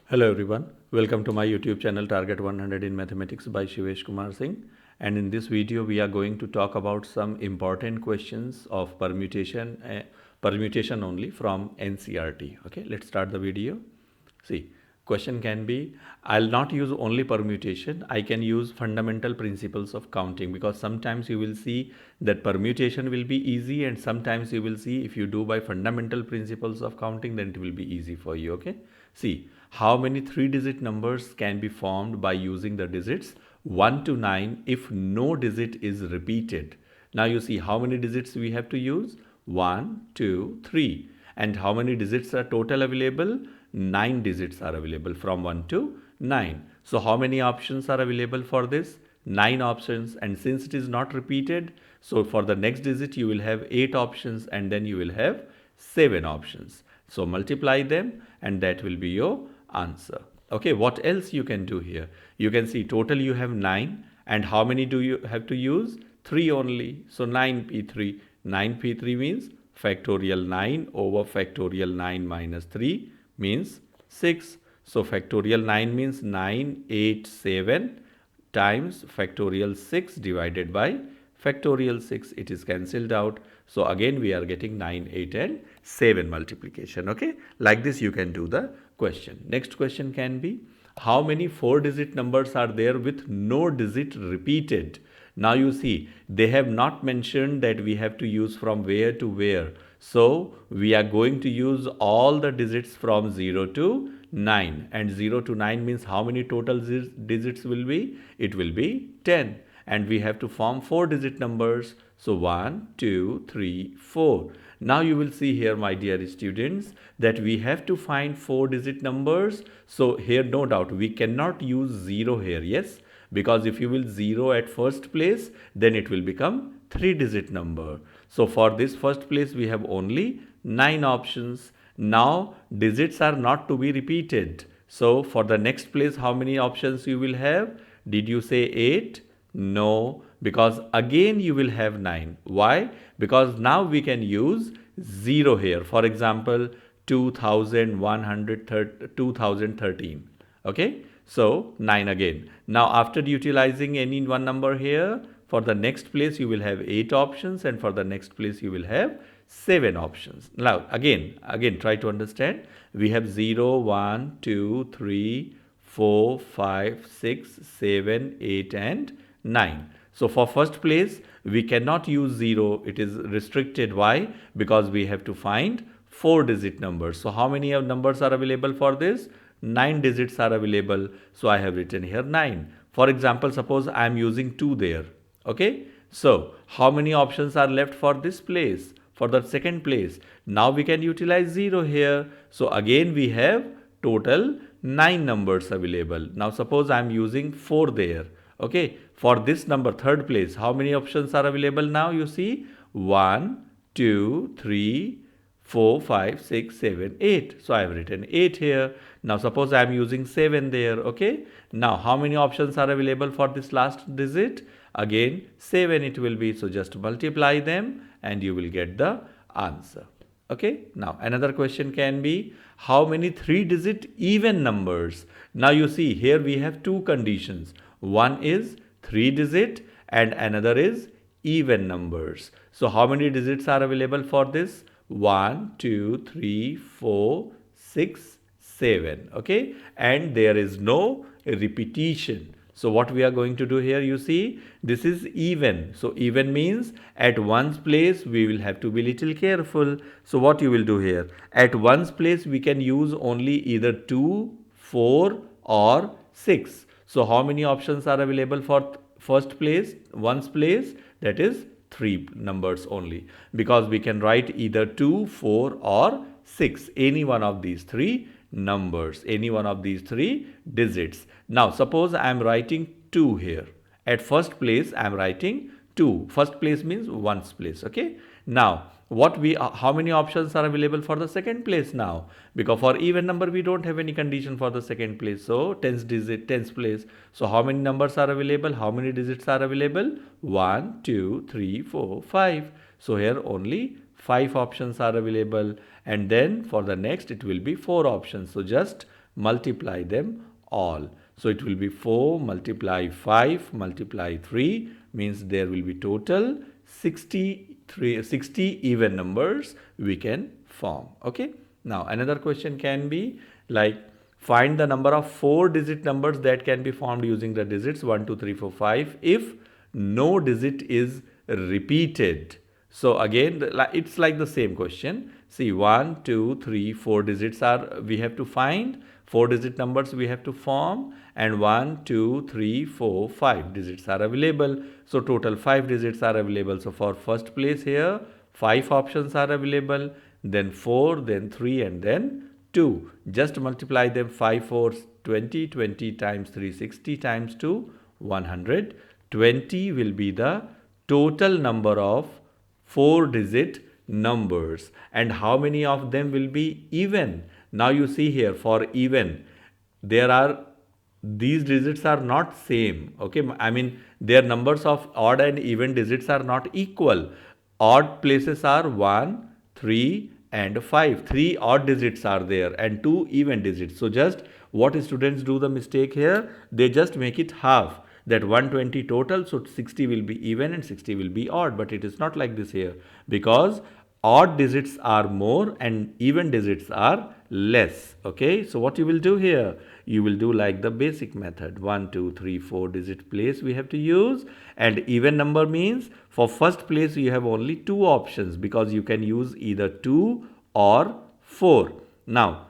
Hello everyone, welcome to my YouTube channel Target 100 in Mathematics by Shivesh Kumar Singh, and in this video we are going to talk about some important questions of permutation only from NCERT. Okay, let's start the video. See, question can be, I'll not use only permutation, I can use fundamental principles of counting, because sometimes you will see that permutation will be easy and sometimes you will see if you do by fundamental principles of counting, then it will be easy for you. Okay, see, how many 3-digit numbers can be formed by using the digits 1 to 9 if no digit is repeated? Now you see how many digits we have to use? 1, 2, 3. And how many digits are total available? 9 digits are available from 1 to 9. So how many options are available for this? 9 options, and since it is not repeated, so for the next digit you will have 8 options and then you will have 7 options. So multiply them and that will be your answer. Okay, what else you can do here? You can see total you have 9, and how many do you have to use? 3 only. So 9p3. 9p3 means factorial 9 over factorial 9 minus 3 means 6. So factorial 9 means 987 times factorial 6 divided by factorial 6. It is cancelled out. So again we are getting 9, 8 and 7 multiplication. Okay, like this you can do the question. Next question can be, how many 4-digit numbers are there with no digit repeated? Now you see, they have not mentioned that we have to use from where to where. So we are going to use all the digits from 0 to 9, and 0 to 9 means how many total digits will be? It will be 10, and we have to form 4-digit numbers. So 1, 2, 3, 4. Now you will see here, my dear students, that we have to find 4-digit numbers. So here no doubt we cannot use 0 here, yes, because if you will 0 at first place, then it will become 3-digit number. So for this first place we have only 9 options. Now digits are not to be repeated. So for the next place, how many options you will have? Did you say 8? No, because again you will have 9. Why? Because now we can use 0 here. For example, 2013. Okay, so 9 again. Now after utilizing any one number here, for the next place you will have 8 options, and for the next place you will have 7 options. Now again try to understand. We have 0, 1, 2, 3, 4, 5, 6, 7, 8 and 9. So for first place we cannot use 0. It is restricted. Why? Because we have to find 4-digit numbers. So how many numbers are available for this? 9 digits are available. So I have written here 9. For example, suppose I am using 2 there. Okay, so how many options are left for this place, for the second place? Now we can utilize 0 here. So again we have total 9 numbers available. Now suppose I am using 4 there. Okay, for this number, third place, how many options are available now? You see, 1, 2, 3, 4, 5, 6, 7, 8. So I have written 8 here. Now suppose I am using 7 there. Okay, now how many options are available for this last digit? Again 7 it will be. So just multiply them and you will get the answer. Okay, now another question can be, how many 3-digit even numbers? Now you see here we have two conditions. One is 3-digit and another is even numbers. So how many digits are available for this? 1, 2, 3, 4, 6, 7. Okay, and there is no repetition. So what we are going to do here, you see, this is even. So even means at one's place we will have to be little careful. So what you will do here, at one's place we can use only either 2, 4 or 6. So how many options are available for first place, one's place? That is 3 numbers only, because we can write either 2, 4 or 6, any one of these 3 numbers, any one of these 3 digits. Now suppose I am writing 2 here. At first place I am writing 2. First place means one's place. Okay, now how many options are available for the second place now? Because for even number we don't have any condition for the second place. So 10th place. So how many numbers are available? How many digits are available? 1, 2, 3, 4, 5. So here only 5 options are available, and then for the next it will be 4 options. So just multiply them all. So it will be 4 multiply 5 multiply 3 means there will be total 60 even numbers we can form. Okay. Now another question can be like find the number of 4-digit numbers that can be formed using the digits 1, 2, 3, 4, 5 if no digit is repeated. So again it's like the same question. See 1, 2, 3, 4 digits are we have to find, 4-digit numbers we have to form, and 1, 2, 3, 4, 5 digits are available. So total 5 digits are available. So for first place here 5 options are available, then 4, then 3 and then 2. Just multiply them 5 4s 20, 20 times 3 60 times 2 100. 20 will be the total number of 4-digit numbers. And how many of them will be even? Now you see here for even there are these digits are not same. Okay, I mean their numbers of odd and even digits are not equal. Odd places are 1, 3 and 5. 3 odd digits are there and 2 even digits. So just what students do the mistake here, they just make it half, that 120 total, so 60 will be even and 60 will be odd. But it is not like this here, because odd digits are more and even digits are less. Okay, so what you will do here, you will do like the basic method, 1 2 3 4 digit place we have to use, and even number means for first place you have only 2 options, because you can use either 2 or 4. Now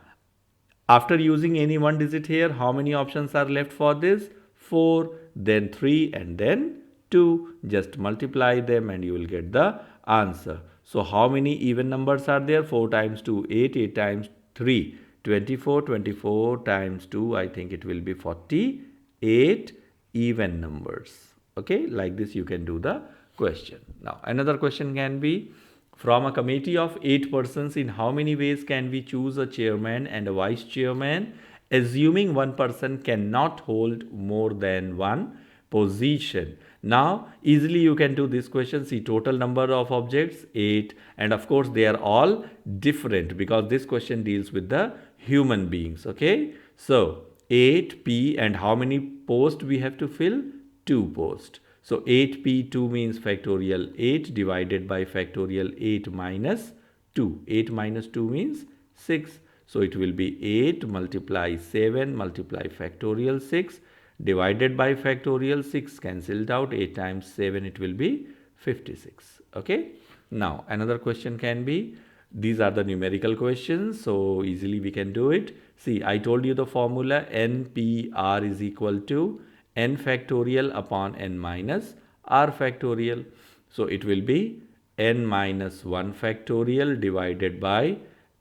after using any one digit here, how many options are left for this? 4, then 3 and then 2. Just multiply them and you will get the answer. So how many even numbers are there? 4 times 2, 8, 8 times 3, 24, 24 times 2, I think it will be 48 even numbers. Okay, like this you can do the question. Now another question can be, from a committee of 8 persons, in how many ways can we choose a chairman and a vice chairman, assuming one person cannot hold more than one position? Now easily you can do this question. See, total number of objects 8, and of course they are all different because this question deals with the human beings. Okay, so 8p, and how many posts we have to fill? 2 posts. So 8p2 means factorial 8 divided by factorial 8 minus 2. 8 minus 2 means 6. So it will be 8 multiply 7 multiply factorial 6 divided by factorial 6, cancelled out. 8 times 7, it will be 56. Okay. Now another question can be, these are the numerical questions, so easily we can do it. See, I told you the formula, NPR is equal to n factorial upon n minus r factorial. So it will be n minus 1 factorial divided by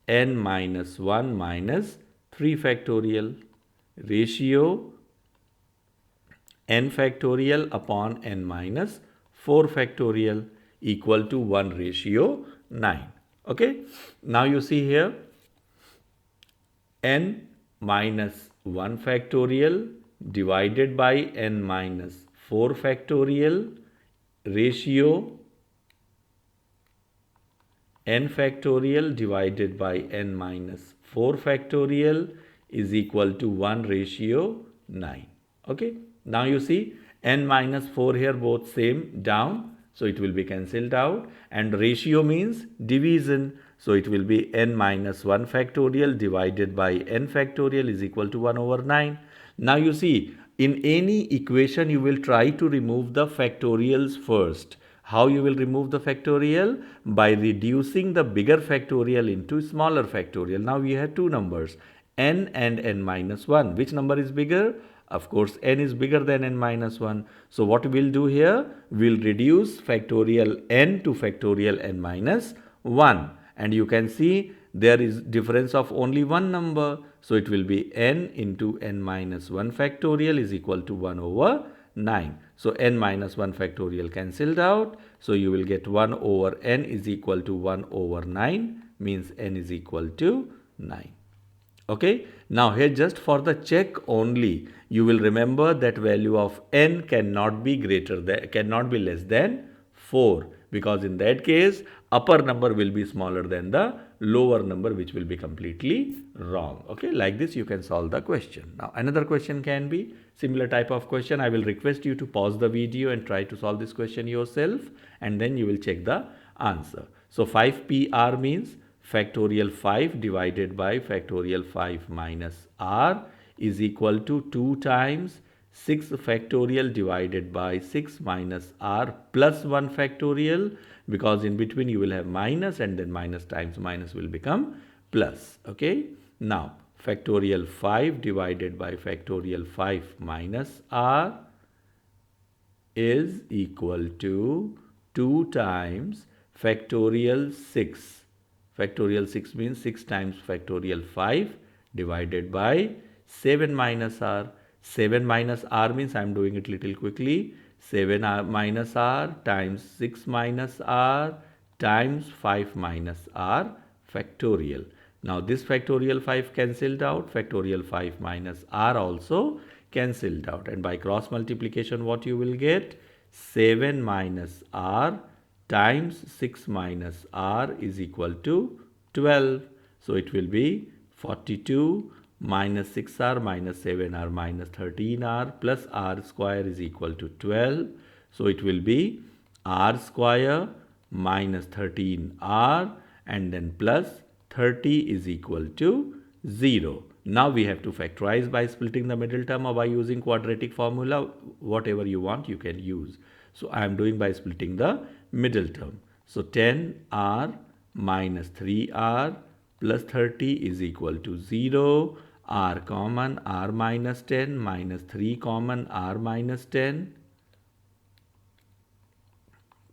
n minus 1 minus 3 factorial, ratio n factorial upon n minus 4 factorial equal to 1 ratio 9. Okay. Now you see here, n minus 1 factorial divided by n minus 4 factorial ratio n factorial divided by n minus 4 factorial is equal to 1 ratio 9. Okay. Now you see n minus 4 here both same down, so it will be cancelled out, and ratio means division. So it will be n minus 1 factorial divided by n factorial is equal to 1 over 9. Now you see, in any equation you will try to remove the factorials first. How you will remove the factorial? By reducing the bigger factorial into smaller factorial. Now we have two numbers, n and n minus 1. Which number is bigger? Of course, n is bigger than n minus 1. So what we'll do here? We'll reduce factorial n to factorial n minus 1. And you can see there is difference of only one number. So it will be n into n minus 1 factorial is equal to 1 over 9. So n minus 1 factorial cancelled out. So you will get 1 over n is equal to 1 over 9, means n is equal to 9. Okay. Now here just for the check only, you will remember that value of n cannot be less than 4, because in that case upper number will be smaller than the lower number, which will be completely wrong. Okay, like this you can solve the question. Now another question can be similar type of question. I will request you to pause the video and try to solve this question yourself, and then you will check the answer. So 5PR means factorial 5 divided by factorial 5 minus r is equal to 2 times 6 factorial divided by 6 minus r plus 1 factorial, because in between you will have minus, and then minus times minus will become plus. Okay. Now factorial 5 divided by factorial 5 minus r is equal to 2 times factorial 6. Factorial 6 means 6 times factorial 5 divided by 7 minus r. 7 minus r means I am doing it little quickly. 7 minus r times 6 minus r times 5 minus r factorial. Now this factorial 5 cancelled out, factorial 5 minus r also cancelled out, and by cross multiplication what you will get? 7 minus r times 6 minus r is equal to 12. So it will be 42 minus 6r minus 7r minus 13r plus r square is equal to 12. So it will be r square minus 13r and then plus 30 is equal to 0. Now we have to factorize by splitting the middle term or by using quadratic formula. Whatever you want you can use. So I am doing by splitting the middle term. So 10r minus 3r plus 30 is equal to 0. R common, r minus 10 minus 3 common, r minus 10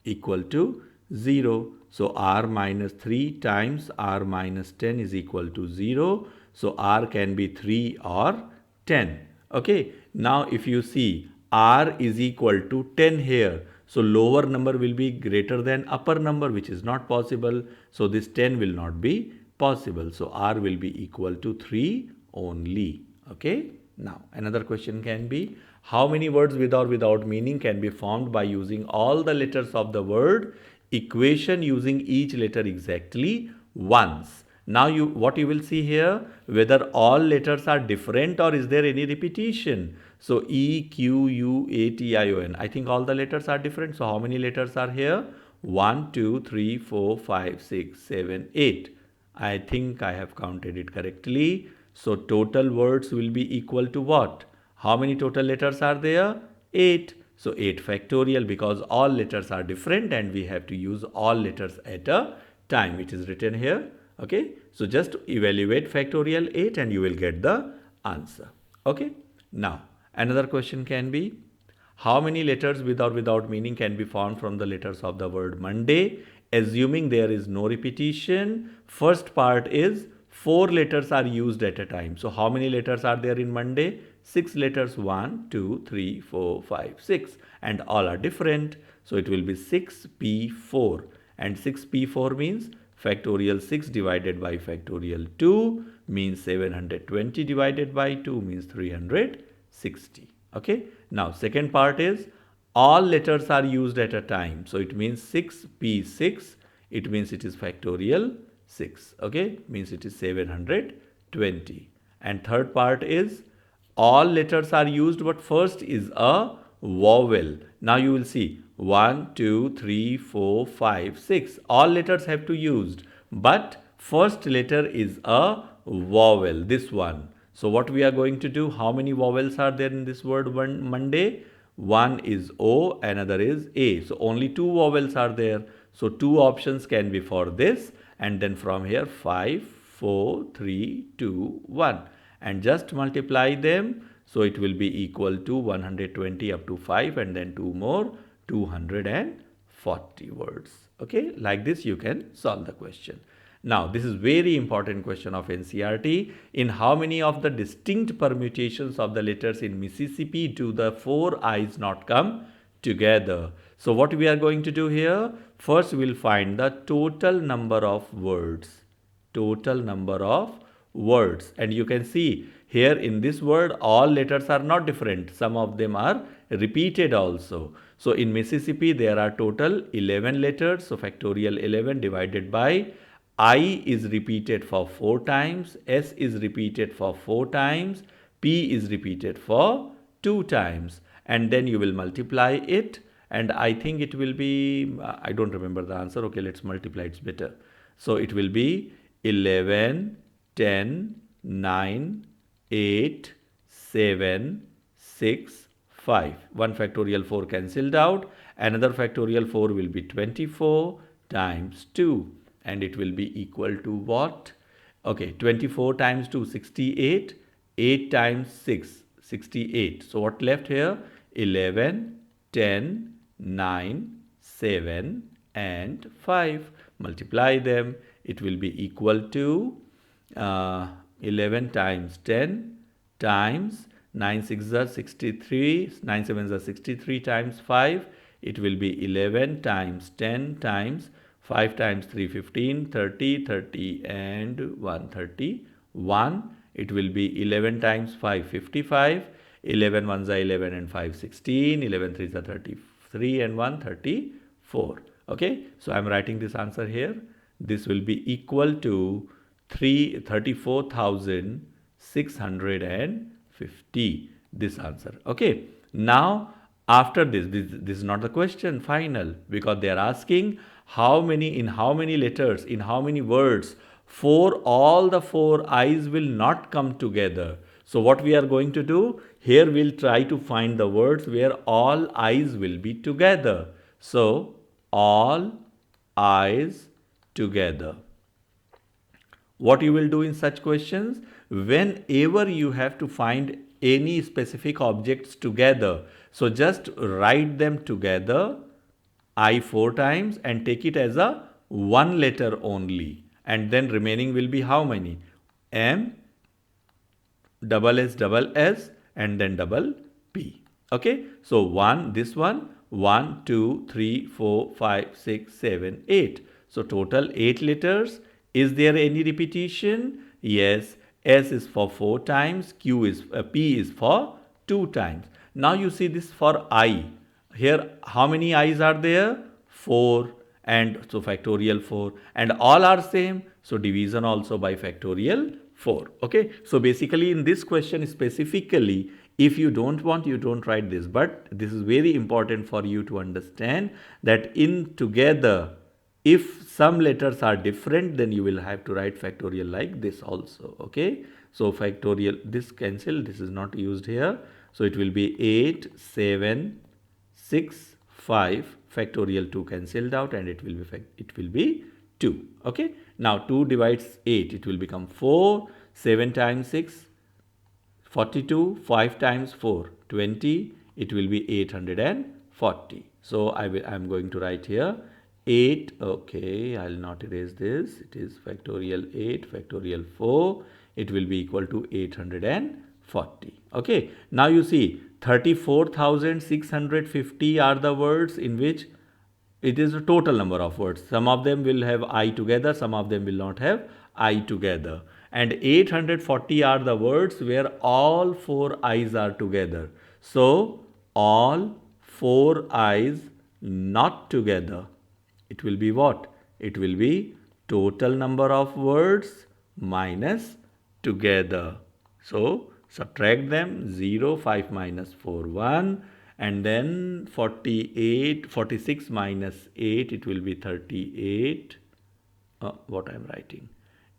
equal to 0. So r minus 3 times r minus 10 is equal to 0. So r can be 3 or 10. Okay. Now if you see r is equal to 10 here. So lower number will be greater than upper number, which is not possible. So this 10 will not be possible. So r will be equal to 3 only. Okay. Now another question can be, how many words with or without meaning can be formed by using all the letters of the word equation using each letter exactly once? Now what you will see here, whether all letters are different or is there any repetition. So E, Q, U, A, T, I, O, N. I think all the letters are different. So how many letters are here? 1, 2, 3, 4, 5, 6, 7, 8. I think I have counted it correctly. So total words will be equal to what? How many total letters are there? 8. So 8 factorial, because all letters are different and we have to use all letters at a time. It is written here. Okay. So just evaluate factorial 8 and you will get the answer. Okay. Now another question can be, how many letters with or without meaning can be formed from the letters of the word Monday, assuming there is no repetition? First part is 4 letters are used at a time. So how many letters are there in Monday? 6 letters. 1, 2, 3, 4, 5, 6, and all are different. So it will be 6p4, and 6p4 means factorial 6 divided by factorial 2 means 720 divided by 2 means 360. Okay. Now second part is all letters are used at a time. So it means 6p6. It means it is factorial 6. Okay. Means it is 720. And third part is all letters are used, but first is a vowel. Now you will see 1, 2, 3, 4, 5, 6. All letters have to used, but first letter is a vowel, this one. So what we are going to do, how many vowels are there in this word Monday? One is O, another is A. So only 2 vowels are there. So 2 options can be for this, and then from here 5, 4, 3, 2, 1. And just multiply them. So it will be equal to 120 up to 5 and then 2 more, 240 words. Okay, like this you can solve the question. Now this is very important question of NCERT. In how many of the distinct permutations of the letters in Mississippi do the 4 I's not come together? So what we are going to do here, first we will find the total number of words. Total number of words, and you can see here in this word all letters are not different. Some of them are repeated also. So in Mississippi there are total 11 letters. So factorial 11 divided by I is repeated for 4 times, S is repeated for 4 times, P is repeated for 2 times, and then you will multiply it, and I think it will be, I don't remember the answer. Okay, let's multiply, it's better. So it will be 11, 10, 9, 8, 7, 6, 5. 1 factorial 4 cancelled out. Another factorial 4 will be 24 times 2, and it will be equal to what? Okay, 24 times 2, 68. 8 times 6, 68. So what left here? 11, 10, 9, 7 and 5. Multiply them. It will be equal to 11 times 10 times 9 6 are 63, 9 7 are 63 times 5. It will be 11 times 10 times 5 times 3 15, 30, 30 and 131. It will be 11 times 5 55, 11 ones are 11 and 5 16, 11 threes are 33 and 1 34. Okay, so I am writing this answer here. This will be equal to 34,650, this answer. Okay, now after this is not the question final, because they are asking how many, in how many letters, in how many words, all the four I's will not come together. So what we are going to do here, we'll try to find the words where all I's will be together. So all I's together. What you will do in such questions, whenever you have to find any specific objects together, so just write them together, I 4 times, and take it as a one letter only, and then remaining will be how many? M, double S, and then double P. Okay, so this one 1 2 3 4 5 6 7 8. So total 8 letters. Is there any repetition? Yes. S is for 4 times, P is for 2 times. Now you see this for I. Here how many I's are there? 4, and so factorial 4, and all are same, so division also by factorial 4. Okay, so basically in this question specifically, if you don't want, you don't write this, but this is very important for you to understand that in together, if some letters are different, then you will have to write factorial like this also. Okay, so factorial, this cancel, this is not used here, so it will be 8 7 6 5, factorial 2 cancelled out, and it will be 2. Okay, now 2 divides 8, it will become 4. 7 times 6, 42. 5 times 4, 20. It will be 840. So I am going to write here 8. Okay, I will not erase this. It is factorial 8 factorial 4. It will be equal to 840. Okay, now you see 34,650 are the words in which it is a total number of words. Some of them will have I together, some of them will not have I together. And 840 are the words where all 4 I's are together. So all 4 I's not together. It will be what? It will be total number of words minus together. So subtract them, 0, 5 minus 4, 1, and then 46 minus 8, it will be 38. What I am writing?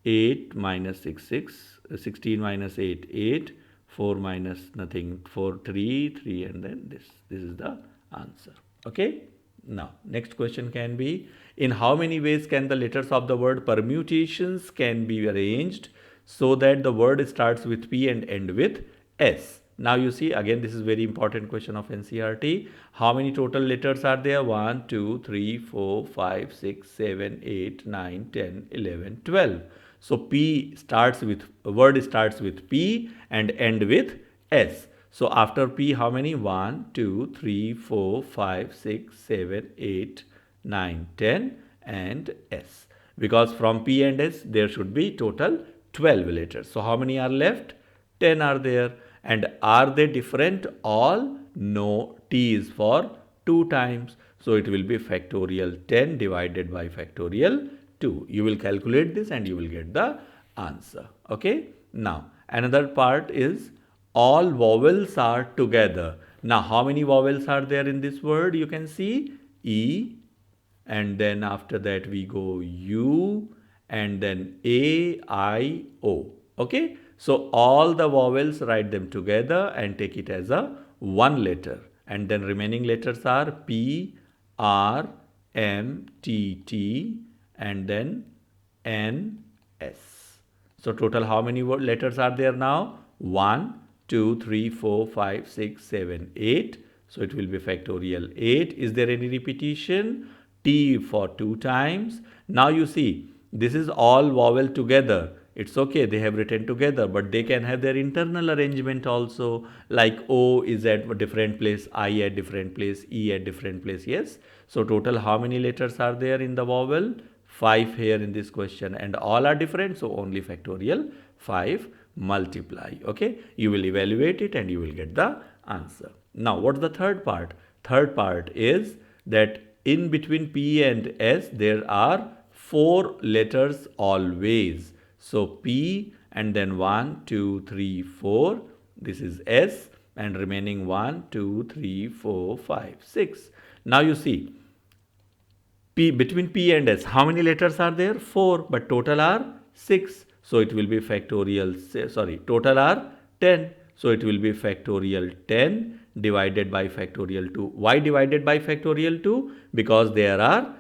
8 minus 6, 6, 16 minus 8, 8, 4 minus nothing, 4, 3, 3, and then this. This is the answer. Okay. Now, next question can be, in how many ways can the letters of the word permutations can be arranged so that the word starts with P and end with S? Now you see, again, this is very important question of NCERT. How many total letters are there? 1, 2, 3, 4, 5, 6, 7, 8, 9, 10, 11, 12. So P starts with, word starts with P and end with S. So after P, how many? 1, 2, 3, 4, 5, 6, 7, 8, 9, 10 and S. Because from P and S, there should be total 12 letters. So how many are left? 10 are there. And are they different? All? No. T is for 2 times. So it will be factorial 10 divided by factorial 2. You will calculate this and you will get the answer. Okay. Now, another part is all vowels are together. Now, how many vowels are there in this word? You can see E, and then after that we go U, and then A, I, O. Okay. So all the vowels, write them together and take it as a one letter. And then remaining letters are P, R, M, T, T, and then N, S. So total how many letters are there now? 1, 2, 3, 4, 5, 6, 7, 8. So it will be factorial 8. Is there any repetition? T for 2 times. Now you see, this is all vowel together. It's okay, they have written together, but they can have their internal arrangement also, like O is at a different place, I at different place, E at different place. Yes. So total how many letters are there in the vowel? 5 here in this question, and all are different, so only factorial 5 multiply. Okay. You will evaluate it and you will get the answer. Now what's the third part? Third part is that in between P and S there are 4 letters always. So P and then 1, 2, 3, 4. This is S, and remaining 1, 2, 3, 4, 5, 6. Now you see, P, between P and S, how many letters are there? 4, but total are 6. So it will be factorial, total are 10. So it will be factorial 10 divided by factorial 2. Why divided by factorial 2? Because there are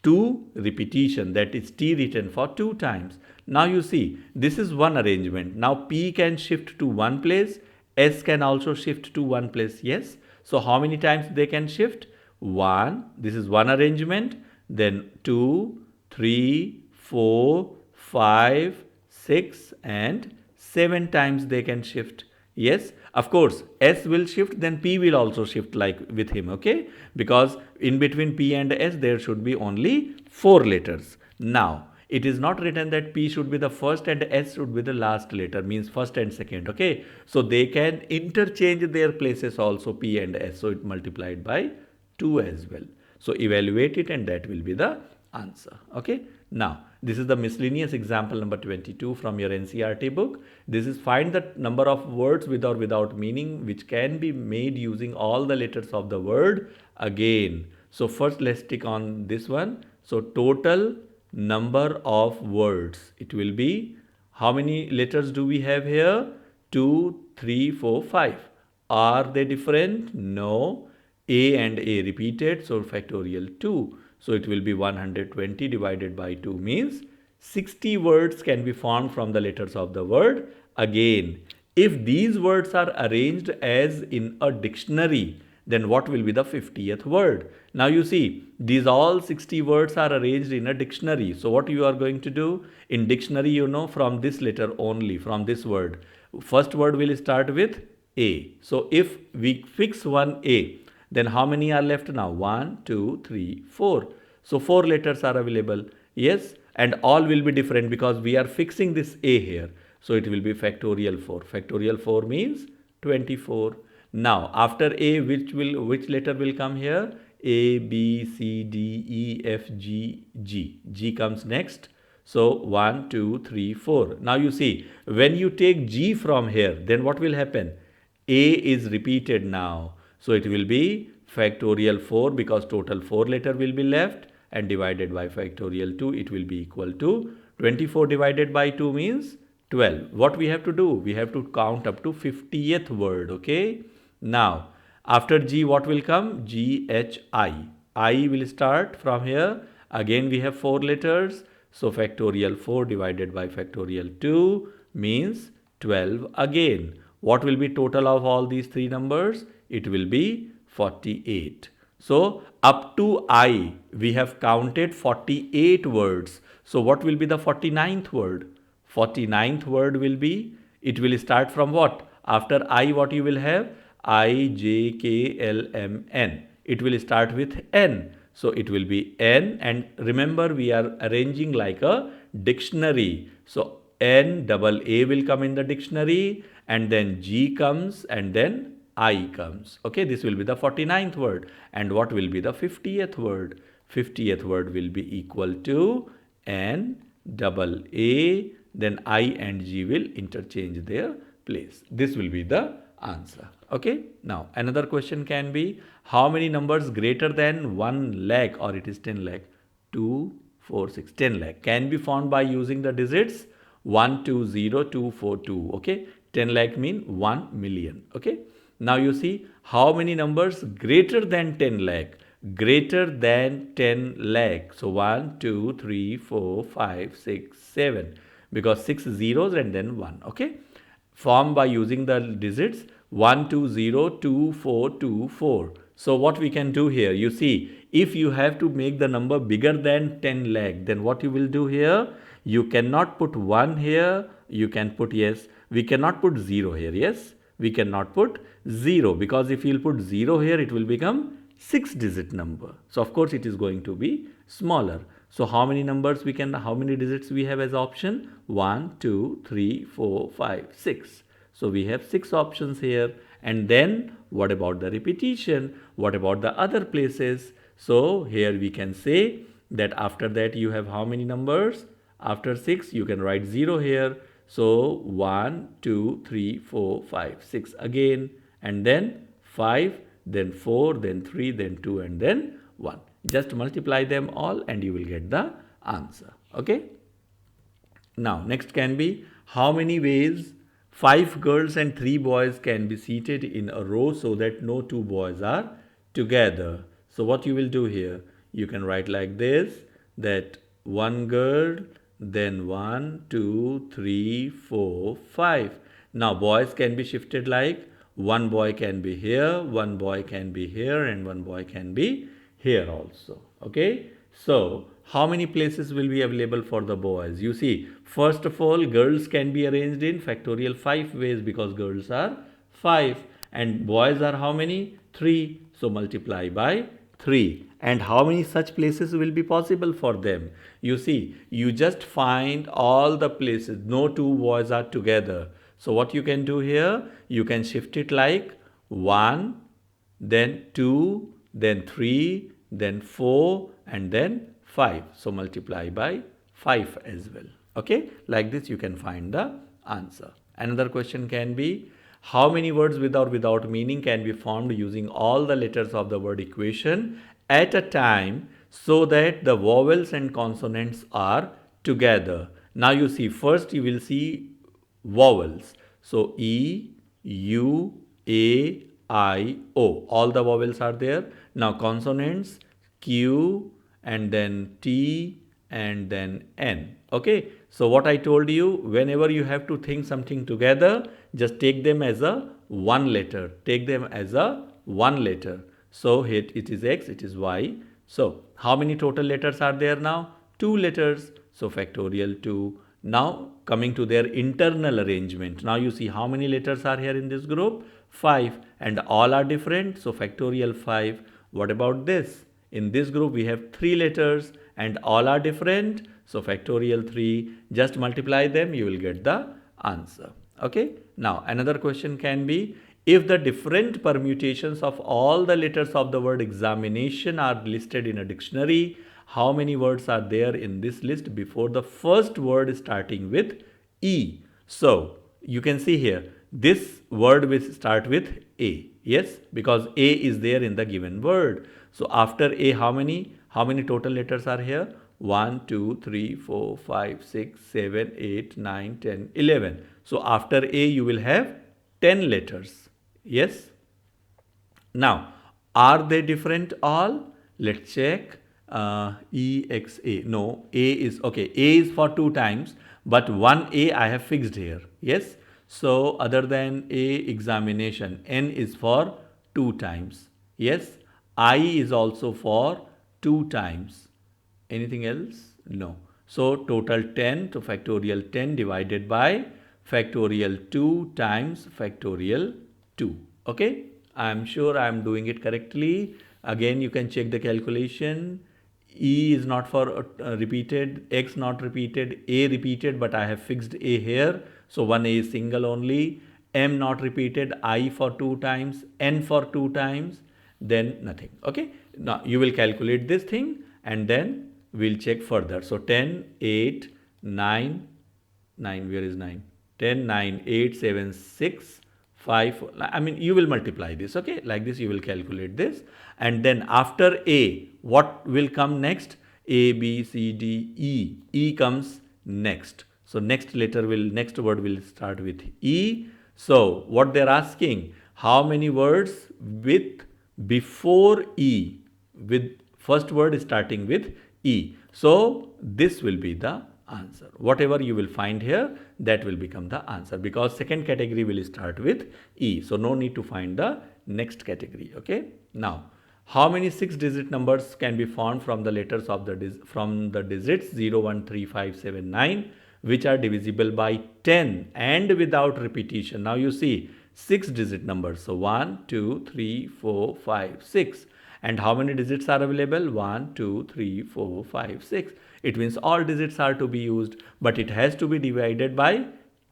2 repetition, that is T written for 2 times. Now you see, this is one arrangement. Now P can shift to one place, S can also shift to one place. Yes. So how many times they can shift? 1. This is one arrangement. Then 2, 3, 4, 5, 6 and 7 times they can shift. Yes, of course, S will shift, then P will also shift like with him, okay? Because in between P and S, there should be only 4 letters. Now, it is not written that P should be the first and S should be the last letter, means first and second, okay? So, they can interchange their places also, P and S. So, it multiplied by 2 as well. So, evaluate it and that will be the answer, okay? Now, this is the miscellaneous example number 22 from your NCERT book. This is find the number of words with or without meaning which can be made using all the letters of the word again. So first let's tick on this one. So total number of words. It will be, how many letters do we have here? 2, 3, 4, 5. Are they different? No. A and A repeated, so factorial 2. So it will be 120 divided by 2 means 60 words can be formed from the letters of the word. Again, if these words are arranged as in a dictionary, then what will be the 50th word? Now you see, these all 60 words are arranged in a dictionary. So what you are going to do? In dictionary, you know, from this letter only, from this word. First word will start with A. So if we fix one A, then how many are left now? 1, 2, 3, 4. So 4 letters are available. Yes, and all will be different because we are fixing this A here. So it will be factorial 4. Factorial 4 means 24. Now after A, which letter will come here? A, B, C, D, E, F, G, G. G comes next. So 1, 2, 3, 4. Now you see, when you take G from here, then what will happen? A is repeated now. So it will be factorial 4 because total 4 letter will be left, and divided by factorial 2, it will be equal to 24 divided by 2 means 12. What we have to do? We have to count up to 50th word, okay? Now, after G, what will come? G, H, I. I will start from here. Again, we have 4 letters. So factorial 4 divided by factorial 2 means 12 again. What will be total of all these 3 numbers? It will be 48. So up to I, we have counted 48 words. So what will be the 49th word? 49th word will be, it will start from what? After I, what you will have? I, J, K, L, M, N. It will start with N. So it will be N, and remember we are arranging like a dictionary. So N, double A will come in the dictionary, and then G comes, and then I comes. Okay, this will be the 49th word. And what will be the 50th word? 50th word will be equal to N double A, then I and G will interchange their place. This will be the answer. Okay. Now another question can be, how many numbers greater than 1 lakh, or it is 10 lakh, 2, 4, 6, 10 lakh can be found by using the digits 1, 2, 0, 2, 4, 2. Okay. 10 lakh mean 1 million. Okay. Now you see how many numbers greater than 10 lakh. Greater than 10 lakh. So 1, 2, 3, 4, 5, 6, 7. Because 6 zeros and then 1. Okay. Formed by using the digits 1, 2, 0, 2, 4, 2, 4. So what we can do here, you see, if you have to make the number bigger than 10 lakh, then what you will do here, you cannot put 1 here, you can put, yes, we cannot put 0 here, yes, we cannot put 0, because if you will put 0 here, it will become 6-digit number. So of course it is going to be smaller. So how many numbers we can, how many digits we have as option? 1, 2, 3, 4, 5, 6. So we have 6 options here. And then what about the repetition? What about the other places? So here we can say that after that you have how many numbers? After 6 you can write 0 here. So 1, 2, 3, 4, 5, 6 again, and then 5, then 4, then 3, then 2, and then 1. Just multiply them all and you will get the answer. Okay. Now next can be, how many ways 5 girls and 3 boys can be seated in a row so that no 2 boys are together. So what you will do here, you can write like this, that 1 girl, then 1, 2, 3, 4, 5. Now boys can be shifted like 1 boy can be here, 1 boy can be here, and 1 boy can be here also. Okay. So how many places will be available for the boys? You see, first of all, girls can be arranged in factorial 5 ways, because girls are 5 and boys are how many? 3. So multiply by 3. And how many such places will be possible for them? You see, you just find all the places. No 2 boys are together. So what you can do here, you can shift it like 1, then 2, then 3, then 4, and then 5. So multiply by 5 as well. Okay, like this you can find the answer. Another question can be, how many words with or without meaning can be formed using all the letters of the word equation at a time so that the vowels and consonants are together? Now you see, first you will see vowels. So E, U, A, I, O. All the vowels are there. Now consonants, Q, and then T, and then N. Okay. So what I told you, whenever you have to think something together, just take them as a one letter. Take them as a one letter. So here it is X, it is Y. So how many total letters are there now? 2 letters. So factorial 2. Now coming to their internal arrangement. Now you see how many letters are here in this group? 5, and all are different. So factorial 5. What about this? In this group we have 3 letters and all are different. So factorial 3. Just multiply them, you will get the answer. Okay. Now another question can be, if the different permutations of all the letters of the word examination are listed in a dictionary, how many words are there in this list before the first word starting with E? So you can see here, this word will start with A. Yes, because A is there in the given word. So after A, how many total letters are here? 1, 2, 3, 4, 5, 6, 7, 8, 9, 10, 11. So after A, you will have 10 letters. Yes. Now, are they different all? Let's check. E, X, A. No, A is, okay, A is for 2 times, but 1 A I have fixed here. Yes. So, other than A, examination, N is for 2 times. Yes. I is also for 2 times. Anything else? No. So, total 10, so factorial 10 divided by factorial 2 times factorial 2. Okay. I am sure I am doing it correctly. Again, you can check the calculation. E is not for repeated, X not repeated, A repeated, but I have fixed A here. So 1A is single only. M not repeated, I for 2 times, N for 2 times, then nothing. Okay. Now you will calculate this thing and then we'll check further. So 10, 8, 9, 9, where is 9? 10, 9, 8, 7, 6, 5. I mean, you will multiply this, okay? Like this, you will calculate this. And then after A, what will come next? A, B, C, D, E. E comes next. So next word will start with E. So what they're asking, how many words with before E, with first word starting with E. So this will be the answer. Whatever you will find here, that will become the answer, because second category will start with E. So no need to find the next category. Okay. Now, how many 6-digit numbers can be found from the letters of the digits 0, 1, 3, 5, 7, 9, which are divisible by 10 and without repetition? Now you see 6-digit numbers. So 1, 2, 3, 4, 5, 6. And how many digits are available? 1, 2, 3, 4, 5, 6. It means all digits are to be used, but it has to be divided by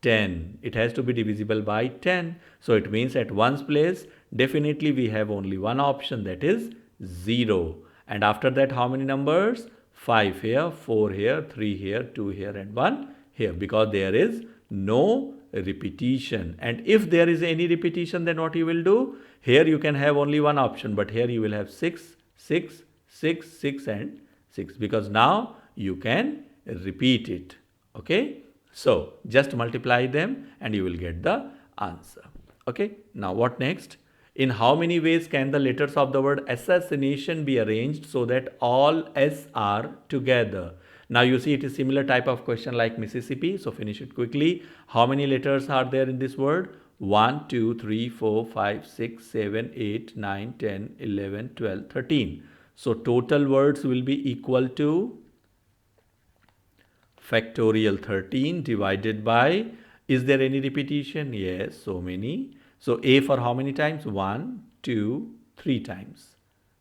10. It has to be divisible by 10. So it means at ones place, definitely we have only one option, that is 0. And after that, how many numbers? 5 here, 4 here, 3 here, 2 here, and 1 here, because there is no repetition. And if there is any repetition, then what you will do? Here you can have only one option, but here you will have 6, 6, 6, 6, and 6, because now you can repeat it. Okay. So just multiply them and you will get the answer. Okay. Now what next? In how many ways can the letters of the word assassination be arranged so that all S are together? Now you see it is similar type of question like Mississippi. So finish it quickly. How many letters are there in this word? 1, 2, 3, 4, 5, 6, 7, 8, 9, 10, 11, 12, 13. So total words will be equal to factorial 13 divided by, is there any repetition? Yes, so many. So A for how many times? 1, 2, 3 times.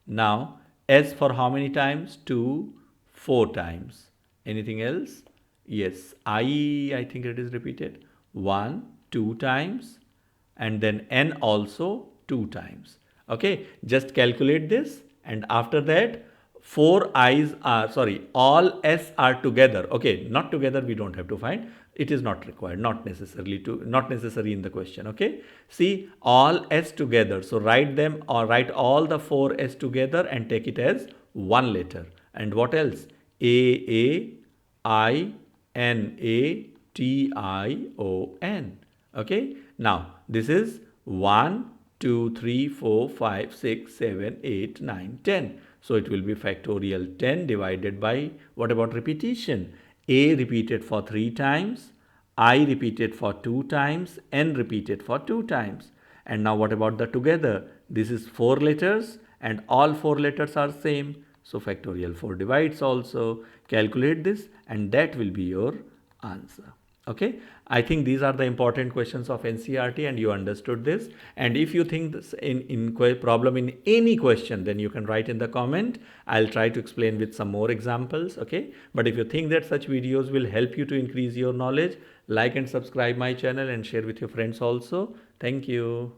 Now S for how many times? 2, 4 times. Anything else? Yes, I think it is repeated. 1, 2 times, and then N also 2 times. Okay, just calculate this, and after that all S are together. Okay, not together we don't have to find. It is not required, not necessary in the question. Okay, see all S together. So write them, or write all the 4 S together and take it as one letter. And what else? A I N A T I O N. Okay, now this is 1, 2, 3, 4, 5, 6, 7, 8, 9, 10. So it will be factorial 10 divided by, what about repetition? A repeated for 3 times, I repeated for 2 times, N repeated for 2 times. And now what about the together? This is 4 letters and all 4 letters are same. So factorial 4 divides also. Calculate this and that will be your answer. Okay, I think these are the important questions of NCERT and you understood this. And if you think this in problem in any question, then you can write in the comment. I'll try to explain with some more examples. Okay, but if you think that such videos will help you to increase your knowledge, like and subscribe my channel and share with your friends also. Thank you.